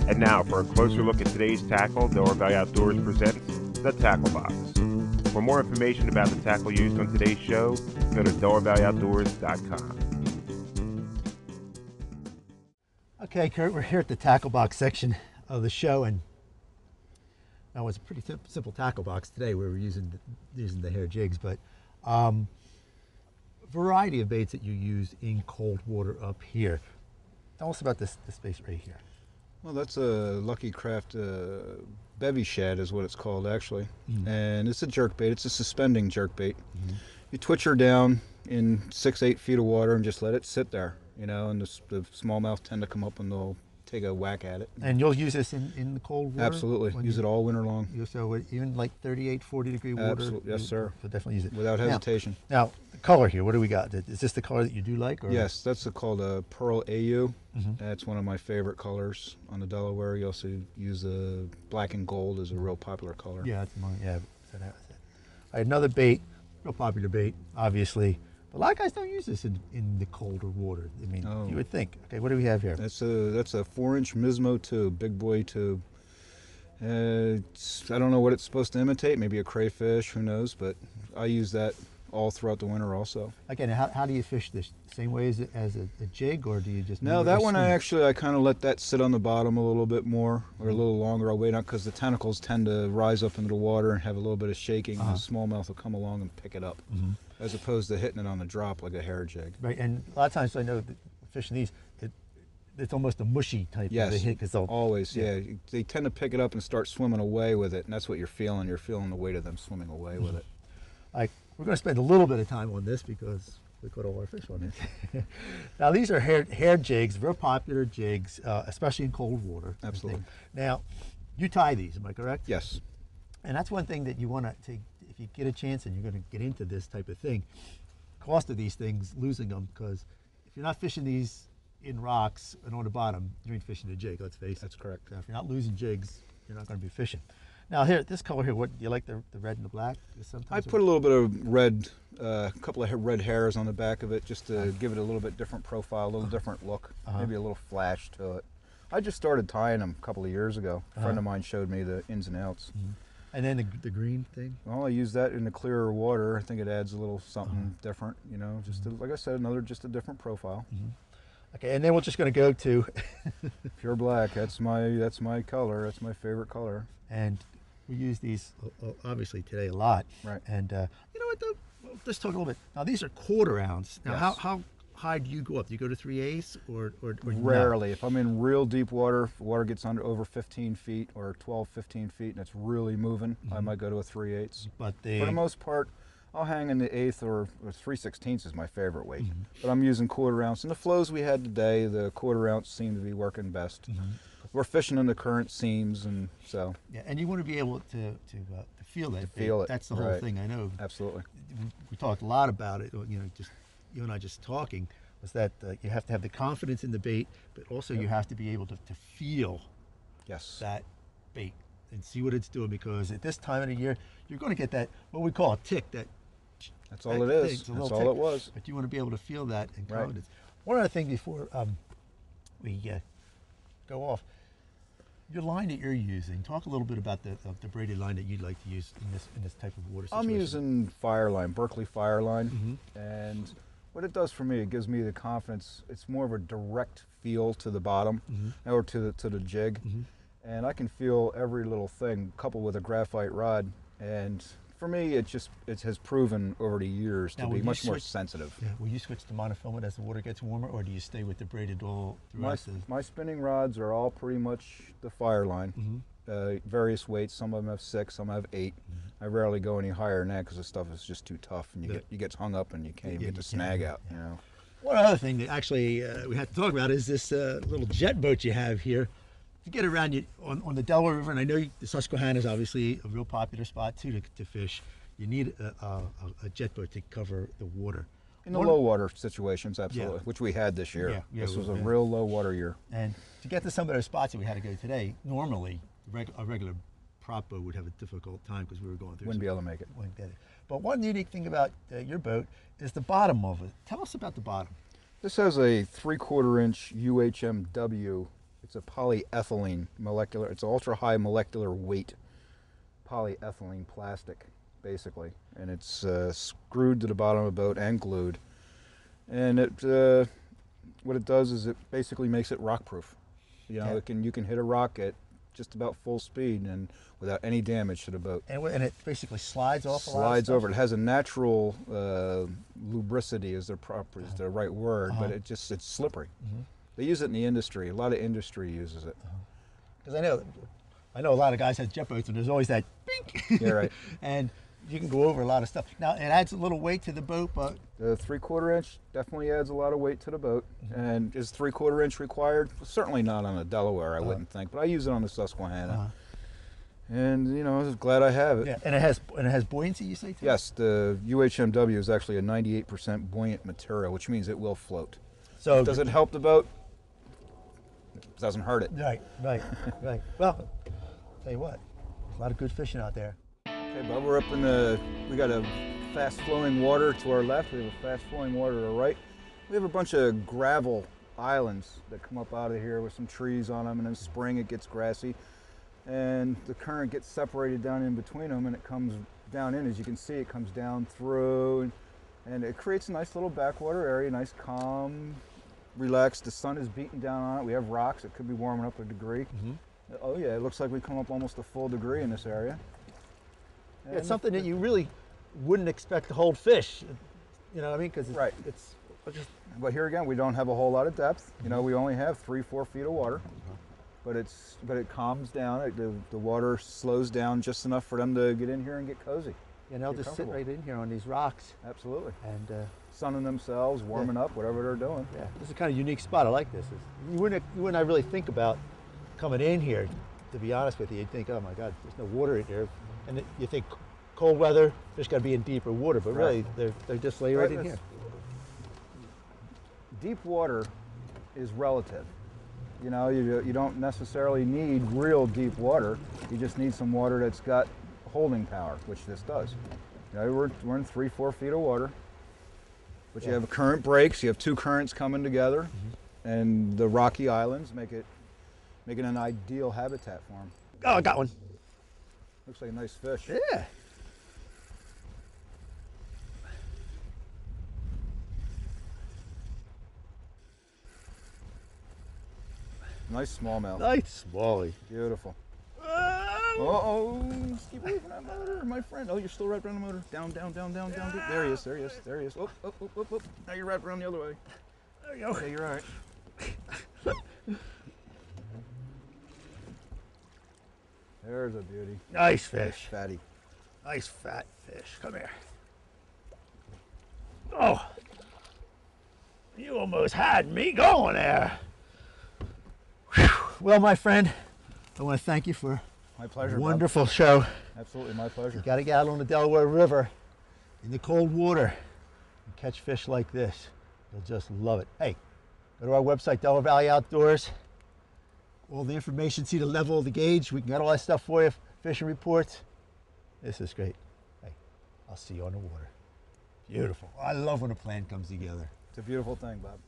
And now for a closer look at today's tackle, Delaware Valley Outdoors presents the Tackle Box. For more information about the tackle used on today's show, go to DelawareValleyOutdoors.com. Okay, Kurt, we're here at the tackle box section of the show, and now it's a pretty simple tackle box today. We were using the hair jigs, but variety of baits that you use in cold water up here. Tell us about this space right here. Well, that's a Lucky Craft bevy shad is what it's called actually. And it's a jerk bait. It's a suspending jerk bait. You twitch her down in 6-8 feet of water and just let it sit there, you know, and the smallmouth tend to come up and they'll take a whack at it. And you'll use this in the cold water? Absolutely. Use it all winter long. So even like 38, 40 degree water? Absolutely. Yes, sir. So definitely use it. Without hesitation. Now, the color here, what do we got? Is this the color that you do like? Or? Yes, that's called a Pearl AU. That's one of my favorite colors on the Delaware. You also use a black and gold as a real popular color. Yeah, that's mine. Yeah. So that was it. All right, another bait, real popular bait, obviously. But a lot of guys don't use this in the colder water. I mean, you would think. Okay, what do we have here? That's a 4-inch Mismo tube, big boy tube. I don't know what it's supposed to imitate. Maybe a crayfish, who knows? But I use that all throughout the winter also. Again, how do you fish this? Same way as a jig, or do you just? No, that one I kind of let that sit on the bottom a little bit more, or a little longer. I'll wait on because the tentacles tend to rise up into the water and have a little bit of shaking. The smallmouth will come along and pick it up, as opposed to hitting it on the drop like a hair jig. Right, and a lot of times I know that fishing these, it's almost a mushy type of a hit. Always, yeah. They tend to pick it up and start swimming away with it, and that's what you're feeling. You're feeling the weight of them swimming away with it. We're going to spend a little bit of time on this because we caught all our fish on it. Now these are hair jigs, real popular jigs, especially in cold water. Absolutely. Now, you tie these, am I correct? Yes. And that's one thing that you want to take, if you get a chance and you're going to get into this type of thing, cost of these things, losing them, because if you're not fishing these in rocks and on the bottom, you ain't fishing a jig, let's face it. That's correct. So if you're not losing jigs, you're not going to be fishing. Now here, this color here, what do you like the red and the black? I put a little bit of red, a couple of red hairs on the back of it just to give it a little bit different profile, a little different look, maybe a little flash to it. I just started tying them a couple of years ago. A friend of mine showed me the ins and outs. And then the green thing? Well, I use that in the clearer water. I think it adds a little something different, you know, just to, like I said, just a different profile. Okay, and then we're just going to go to pure black. That's my color. That's my favorite color. And we use these obviously today a lot. Right. And you know what though? Let's talk a little bit. Now these are 1/4 ounce. Now how high do you go up? Do you go to 3/8 or rarely? No? If I'm in real deep water, if water gets over 15 feet or 12, 15 feet, and it's really moving, I might go to a 3/8. But for the most part, I'll hang in the 1/8 or 3/16 is my favorite weight. But I'm using 1/4 ounce. And the flows we had today, the 1/4 ounce seem to be working best. We're fishing in the current seams, and so. Yeah, and you want to be able to feel that. Feel it. That's the whole thing. I know. Absolutely. We talked a lot about it. You know, just you and I just talking was that you have to have the confidence in the bait, but also you have to be able to feel. That bait and see what it's doing, because at this time of the year you're going to get that what we call a tick. That's all it is. That's all it was. But you want to be able to feel that in confidence. One other thing before we go off. Your line that you're using, talk a little bit about the braided line that you'd like to use in this type of water situation. I'm using Fireline, Berkeley Fireline, and what it does for me, it gives me the confidence. It's more of a direct feel to the bottom or to the jig, and I can feel every little thing coupled with a graphite rod. And for me, it has proven over the years to be much more sensitive. Yeah. Will you switch to monofilament as the water gets warmer, or do you stay with the braided all throughout? My spinning rods are all pretty much the Fireline, various weights. Some of them have 6, some have 8. I rarely go any higher than that because the stuff is just too tough, and you get hung up and you can't even get the snag out. You know. One other thing that actually we have to talk about is this little jet boat you have here. To get around on the Delaware River, and I know the Susquehanna is obviously a real popular spot too to fish. You need a jet boat to cover the water. In the low water situations, absolutely, which we had this year. This was a real low water year. And to get to some of those spots that we had to go today, normally a regular prop boat would have a difficult time because we were going through. Wouldn't be able to make it. Wouldn't get it. But one unique thing about your boat is the bottom of it. Tell us about the bottom. This has a 3/4 inch UHMW It's a polyethylene molecular. It's ultra high molecular weight polyethylene plastic, basically, and it's screwed to the bottom of the boat and glued. And it, what it does is it basically makes it rock proof. You know, you can hit a rock at just about full speed and without any damage to the boat. And it basically slides off. Slides over. It has a natural lubricity, is the right word, but it's slippery. They use it in the industry. A lot of industry uses it. Because I know a lot of guys have jet boats, and there's always that bink. Yeah, right. And you can go over a lot of stuff. Now, it adds a little weight to the boat, but the 3/4 inch definitely adds a lot of weight to the boat. And is 3/4 inch required? Certainly not on a Delaware, I wouldn't think, but I use it on the Susquehanna. And you know, I'm glad I have it. Yeah, and it has buoyancy, you say too? Yes, the UHMW is actually a 98% buoyant material, which means it will float. So does it help the boat? It doesn't hurt it. Right. Well, tell you what, a lot of good fishing out there. Okay, Bob, we're up in we got a fast flowing water to our left, we have a fast flowing water to our right. We have a bunch of gravel islands that come up out of here with some trees on them, and in spring it gets grassy. And the current gets separated down in between them, and it comes down in. As you can see, it comes down through, and it creates a nice little backwater area, nice, calm, relaxed. The sun is beating down on it. We have rocks. It could be warming up a degree. Oh yeah, it looks like we come up almost a full degree in this area. Yeah, it's something that you really wouldn't expect to hold fish. You know what I mean? Because it's just. But here again, we don't have a whole lot of depth. You know, we only have 3-4 feet of water. But it calms down. The water slows down just enough for them to get in here and get cozy. And they'll just sit right in here on these rocks. Absolutely. And sunning themselves, warming up, whatever they're doing. Yeah, this is a kind of unique spot. I like this. You wouldn't really think about coming in here. To be honest with you, you'd think, oh my God, there's no water in here, and you think cold weather, fish got to be in deeper water. But really, they're just laid right in here. Deep water is relative. You know, you don't necessarily need real deep water. You just need some water that's got holding power, which this does. You know, we're in 3-4 feet of water, but you have current breaks. You have two currents coming together, and the rocky islands make it an ideal habitat for them. Oh, I got one. Looks like a nice fish. Yeah. Nice smallmouth. Nice smallie. Beautiful. Uh-oh. Keep away from that motor, my friend. Oh, you're still wrapped around the motor. Down. There he is. Oh. Now you're wrapped around the other way. There you go. Okay, you're all right. There's a beauty. Nice fish. Fatty. Nice fat fish. Come here. Oh. You almost had me going there. Whew. Well, my friend, I want to thank you for my pleasure. A wonderful show. Absolutely, my pleasure. You got to get out on the Delaware River in the cold water and catch fish like this. You'll just love it. Hey, go to our website, Delaware Valley Outdoors. All the information, see the level of the gauge. We can get all that stuff for you, fishing reports. This is great. Hey, I'll see you on the water. Beautiful. I love when a plan comes together. It's a beautiful thing, Bob.